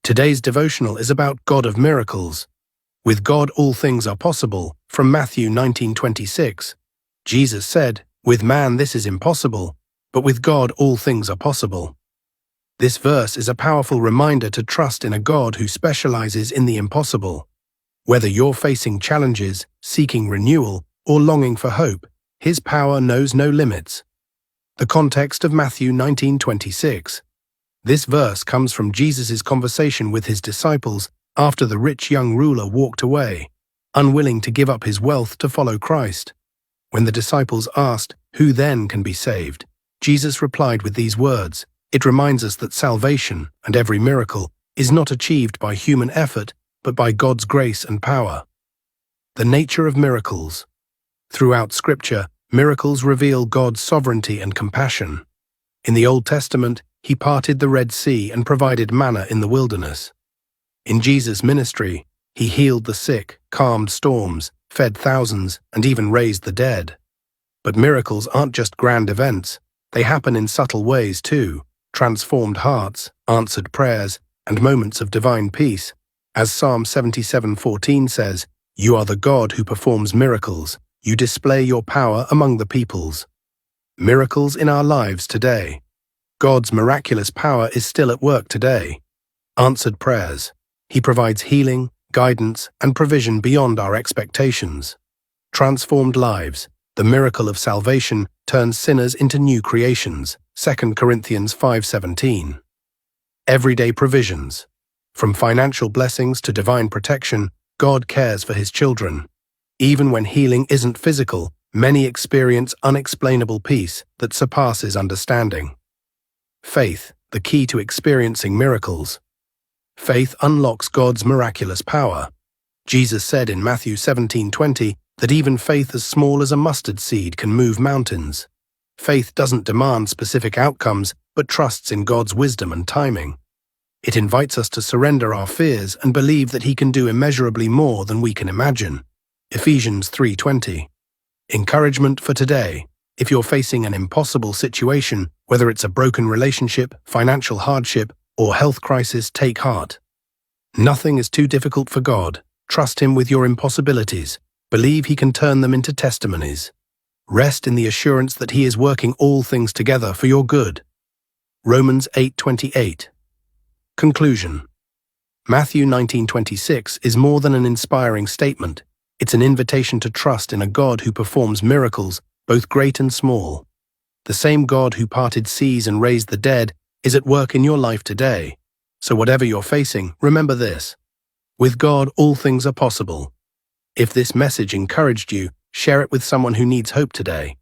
Today's devotional is about God of miracles. With God all things are possible, from Matthew 19:26. Jesus said, "With man this is impossible, but with God all things are possible." This verse is a powerful reminder to trust in a God who specializes in the impossible. Whether you're facing challenges, seeking renewal, or longing for hope, His power knows no limits. The context of Matthew 19:26. This verse comes from Jesus' conversation with His disciples after the rich young ruler walked away, unwilling to give up his wealth to follow Christ. When the disciples asked, "Who then can be saved?" Jesus replied with these words. It reminds us that salvation and every miracle is not achieved by human effort, but by God's grace and power. The nature of miracles. Throughout Scripture, miracles reveal God's sovereignty and compassion. In the Old Testament, He parted the Red Sea and provided manna in the wilderness. In Jesus' ministry, He healed the sick, calmed storms, fed thousands, and even raised the dead. But miracles aren't just grand events. They happen in subtle ways too: transformed hearts, answered prayers, and moments of divine peace. As Psalm 77:14 says, "You are the God who performs miracles. You display your power among the peoples." Miracles in our lives today. God's miraculous power is still at work today. Answered prayers. He provides healing, guidance, and provision beyond our expectations. Transformed lives. The miracle of salvation turns sinners into new creations. 2 Corinthians 5:17. Everyday provisions. From financial blessings to divine protection, God cares for His children. Even when healing isn't physical, many experience unexplainable peace that surpasses understanding. Faith, the key to experiencing miracles. Faith unlocks God's miraculous power. Jesus said in Matthew 17:20 that even faith as small as a mustard seed can move mountains. Faith doesn't demand specific outcomes, but trusts in God's wisdom and timing. It invites us to surrender our fears and believe that He can do immeasurably more than we can imagine. Ephesians 3:20. Encouragement for today. If you're facing an impossible situation, whether it's a broken relationship, financial hardship, or health crisis, take heart. Nothing is too difficult for God. Trust Him with your impossibilities. Believe He can turn them into testimonies. Rest in the assurance that He is working all things together for your good. Romans 8:28. Conclusion. Matthew 19:26 is more than an inspiring statement. It's an invitation to trust in a God who performs miracles, both great and small. The same God who parted seas and raised the dead is at work in your life today. So whatever you're facing, remember this: with God, all things are possible. If this message encouraged you, share it with someone who needs hope today.